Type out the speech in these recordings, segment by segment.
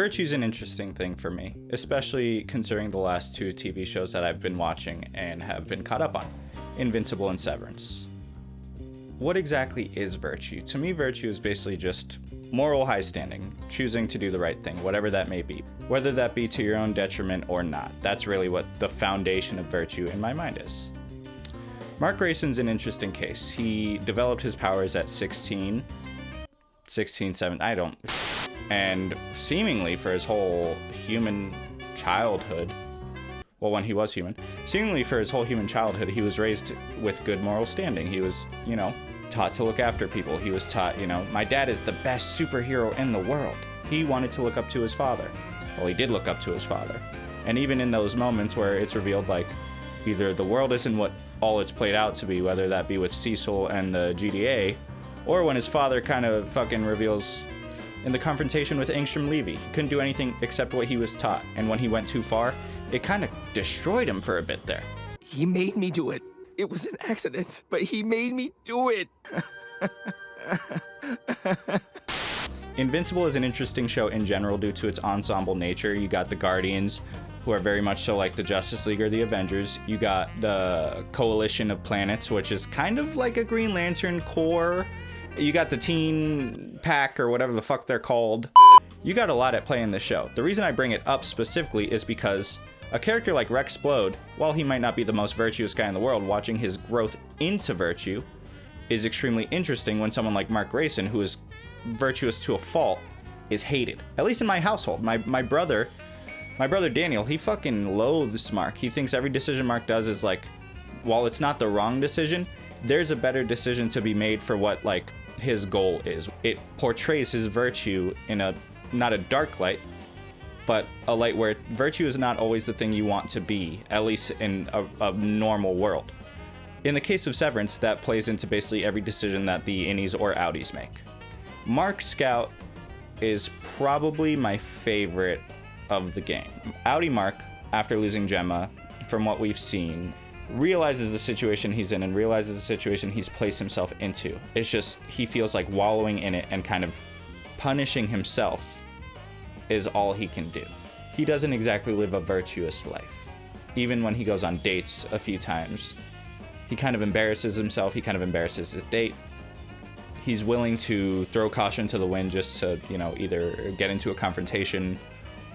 Virtue's an interesting thing for me, especially considering the last two TV shows that I've been watching and have been caught up on, Invincible and Severance. What exactly is virtue? To me, virtue is basically just moral high standing, choosing to do the right thing, whatever that may be, whether that be to your own detriment or not. That's really what the foundation of virtue in my mind is. Mark Grayson's an interesting case. He developed his powers at 16, 7, and seemingly for his whole human childhood, well, when he was human, seemingly for his whole human childhood, he was raised with good moral standing. He was, taught to look after people. He was taught, my dad is the best superhero in the world. He wanted to look up to his father. Well, he did look up to his father. And even in those moments where it's revealed, like, either the world isn't what all it's played out to be, whether that be with Cecil and the GDA, or when his father kind of fucking reveals in the confrontation with Angstrom Levy, he couldn't do anything except what he was taught. And when he went too far, it kind of destroyed him for a bit there. He made me do it. It was an accident, but he made me do it. Invincible is an interesting show in general due to its ensemble nature. You got the Guardians, who are very much so like the Justice League or the Avengers. You got the Coalition of Planets, which is kind of like a Green Lantern Corps. You got the Teen Pack, or whatever the fuck they're called. You got a lot at play in this show. The reason I bring it up specifically is because a character like Rexplode, while he might not be the most virtuous guy in the world, watching his growth into virtue is extremely interesting when someone like Mark Grayson, who is virtuous to a fault, is hated. At least in my household. My brother Daniel, he fucking loathes Mark. He thinks every decision Mark does is like, while it's not the wrong decision, there's a better decision to be made for what, like, his goal is. It portrays his virtue in not a dark light, but a light where virtue is not always the thing you want to be, at least in a normal world. In the case of Severance, that plays into basically every decision that the innies or outies make. Mark Scout is probably my favorite of the game. Outie Mark, after losing Gemma, from what we've seen, realizes the situation he's in and realizes the situation he's placed himself into. It's just, he feels like wallowing in it and kind of punishing himself is all he can do. He doesn't exactly live a virtuous life. Even when he goes on dates a few times, he kind of embarrasses himself, he kind of embarrasses his date. He's willing to throw caution to the wind just to, either get into a confrontation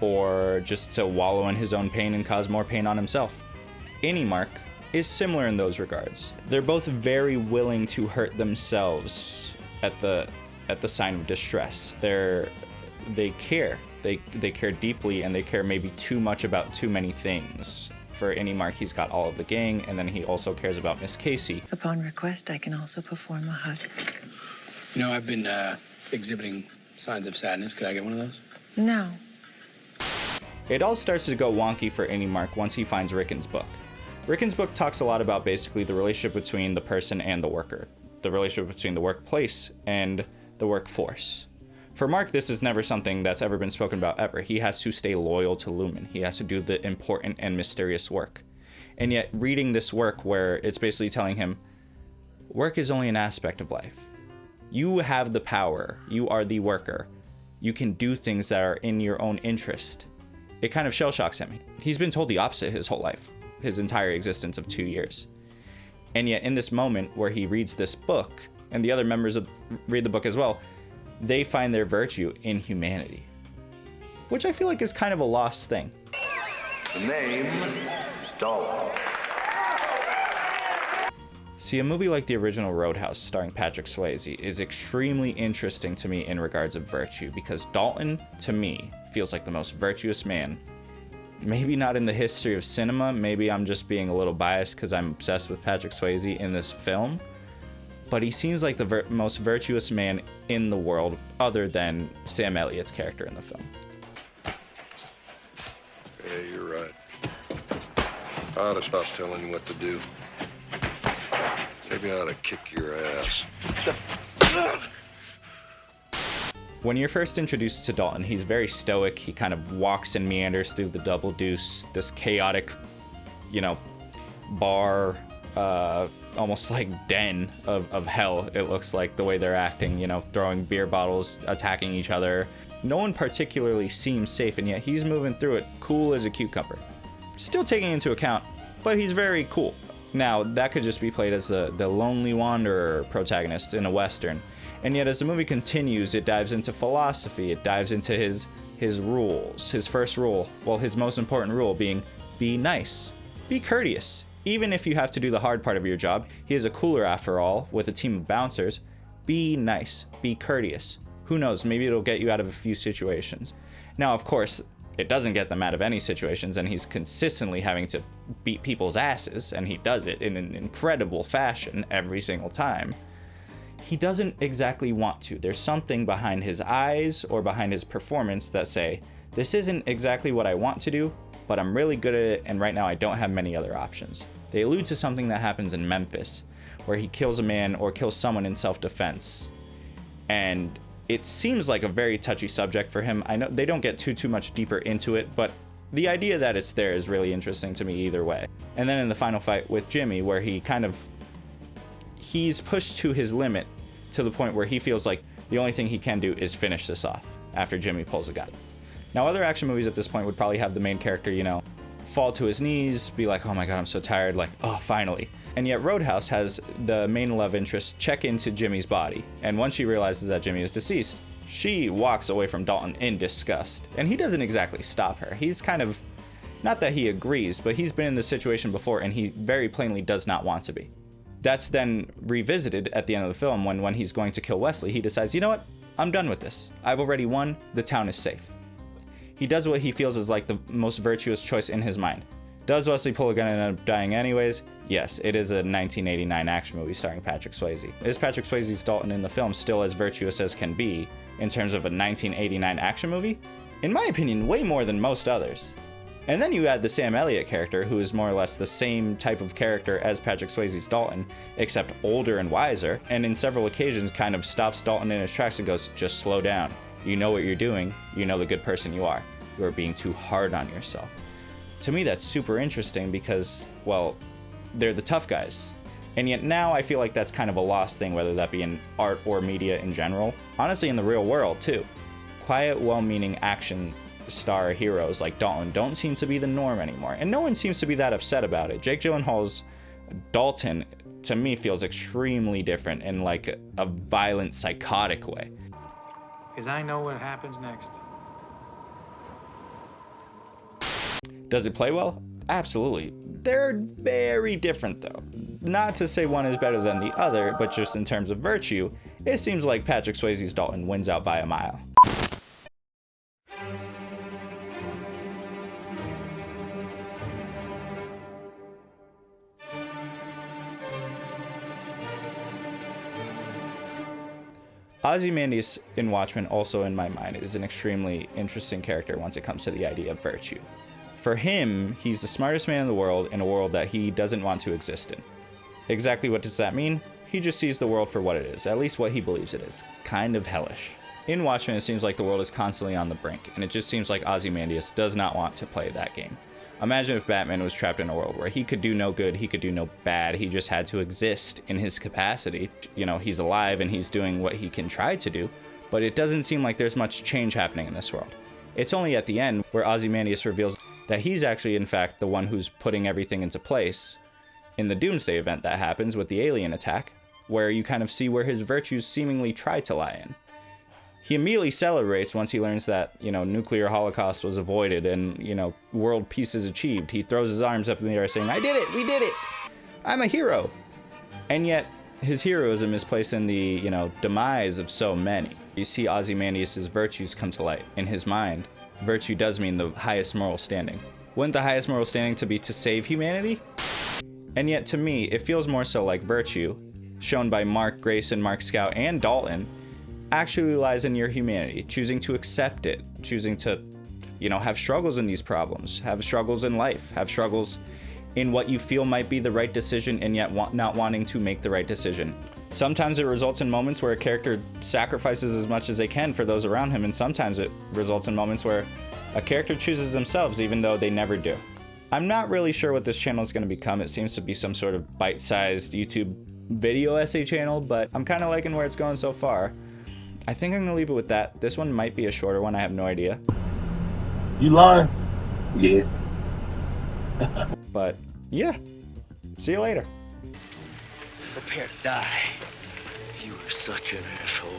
or just to wallow in his own pain and cause more pain on himself. Innie Mark is similar in those regards. They're both very willing to hurt themselves at the sign of distress. They care. They care deeply, and they care maybe too much about too many things. For Innie Mark, he's got all of the gang, and then he also cares about Miss Casey. Upon request, I can also perform a hug. I've been exhibiting signs of sadness. Could I get one of those? No. It all starts to go wonky for Innie Mark once he finds Rickon's book. Rickon's book talks a lot about basically the relationship between the person and the worker, the relationship between the workplace and the workforce. For Mark, this is never something that's ever been spoken about ever. He has to stay loyal to Lumen. He has to do the important and mysterious work. And yet, reading this work where it's basically telling him, work is only an aspect of life. You have the power. You are the worker. You can do things that are in your own interest. It kind of shell shocks him. He's been told the opposite his whole life, his entire existence of 2 years. And yet, in this moment where he reads this book, and the other members read the book as well, they find their virtue in humanity, which I feel like is kind of a lost thing. The name is Dalton. See, a movie like the original Roadhouse starring Patrick Swayze is extremely interesting to me in regards of virtue, because Dalton, to me, feels like the most virtuous man. Maybe not in the history of cinema, maybe I'm just being a little biased because I'm obsessed with Patrick Swayze in this film, but he seems like the most virtuous man in the world, other than Sam Elliott's character in the film. Yeah, you're right. I ought to stop telling you what to do. Maybe I ought to kick your ass. When you're first introduced to Dalton, he's very stoic. He kind of walks and meanders through the Double Deuce, this chaotic, bar, almost like den of hell, it looks like, the way they're acting, throwing beer bottles, attacking each other. No one particularly seems safe, and yet he's moving through it cool as a cucumber. Still taking into account, but he's very cool. Now, that could just be played as the lonely wanderer protagonist in a Western. And yet, as the movie continues, it dives into philosophy. It dives into his rules. His first rule, well, his most important rule being, be nice. Be courteous. Even if you have to do the hard part of your job, he is a cooler after all, with a team of bouncers. Be nice. Be courteous. Who knows, maybe it'll get you out of a few situations. Now, of course, it doesn't get them out of any situations, and he's consistently having to beat people's asses, and he does it in an incredible fashion every single time. He doesn't exactly want to. There's something behind his eyes or behind his performance that say, this isn't exactly what I want to do, but I'm really good at it, and right now I don't have many other options. They allude to something that happens in Memphis, where he kills a man or kills someone in self-defense. And it seems like a very touchy subject for him. I know they don't get too much deeper into it, but the idea that it's there is really interesting to me either way. And then in the final fight with Jimmy, where he's pushed to his limit to the point where he feels like the only thing he can do is finish this off after Jimmy pulls a gun. Now, other action movies at this point would probably have the main character, fall to his knees, be like, oh my god, I'm so tired, like, oh, finally. And yet Roadhouse has the main love interest check into Jimmy's body, and once she realizes that Jimmy is deceased, she walks away from Dalton in disgust. And he doesn't exactly stop her. He's kind of, not that he agrees, but he's been in this situation before, and he very plainly does not want to be. That's then revisited at the end of the film when he's going to kill Wesley. He decides, you know what, I'm done with this. I've already won, the town is safe. He does what he feels is like the most virtuous choice in his mind. Does Wesley pull a gun and end up dying anyways? Yes, it is a 1989 action movie starring Patrick Swayze. Is Patrick Swayze's Dalton in the film still as virtuous as can be in terms of a 1989 action movie? In my opinion, way more than most others. And then you add the Sam Elliott character, who is more or less the same type of character as Patrick Swayze's Dalton, except older and wiser, and in several occasions kind of stops Dalton in his tracks and goes, just slow down. You know what you're doing. You know the good person you are. You are being too hard on yourself. To me, that's super interesting because, well, they're the tough guys. And yet now I feel like that's kind of a lost thing, whether that be in art or media in general. Honestly, in the real world, too. Quiet, well-meaning action star heroes like Dalton don't seem to be the norm anymore. And no one seems to be that upset about it. Jake Gyllenhaal's Dalton, to me, feels extremely different in like a violent, psychotic way. Because I know what happens next. Does it play well? Absolutely. They're very different though. Not to say one is better than the other, but just in terms of virtue, it seems like Patrick Swayze's Dalton wins out by a mile. Ozymandias in Watchmen, also in my mind, is an extremely interesting character once it comes to the idea of virtue. For him, he's the smartest man in the world in a world that he doesn't want to exist in. Exactly what does that mean? He just sees the world for what it is, at least what he believes it is. Kind of hellish. In Watchmen, it seems like the world is constantly on the brink, and it just seems like Ozymandias does not want to play that game. Imagine if Batman was trapped in a world where he could do no good, he could do no bad, he just had to exist in his capacity. He's alive and he's doing what he can try to do, but it doesn't seem like there's much change happening in this world. It's only at the end where Ozymandias reveals that he's actually, in fact, the one who's putting everything into place in the Doomsday event that happens with the alien attack, where you kind of see where his virtues seemingly try to lie in. He immediately celebrates once he learns that, nuclear holocaust was avoided and, world peace is achieved. He throws his arms up in the air saying, I did it, we did it, I'm a hero. And yet, his heroism is placed in the, demise of so many. You see Ozymandias' virtues come to light. In his mind, virtue does mean the highest moral standing. Wouldn't the highest moral standing to be to save humanity? And yet, to me, it feels more so like virtue, shown by Mark, Grayson, Mark Scout, and Dalton, actually lies in your humanity, choosing to accept it, choosing to, have struggles in these problems, have struggles in life, have struggles in what you feel might be the right decision and yet not wanting to make the right decision. Sometimes it results in moments where a character sacrifices as much as they can for those around him, and sometimes it results in moments where a character chooses themselves even though they never do. I'm not really sure what this channel is going to become. It seems to be some sort of bite-sized YouTube video essay channel, but I'm kind of liking where it's going so far. I think I'm gonna leave it with that. This one might be a shorter one. I have no idea. You lying? Yeah. But yeah, see you later. Prepare to die. You are such an asshole.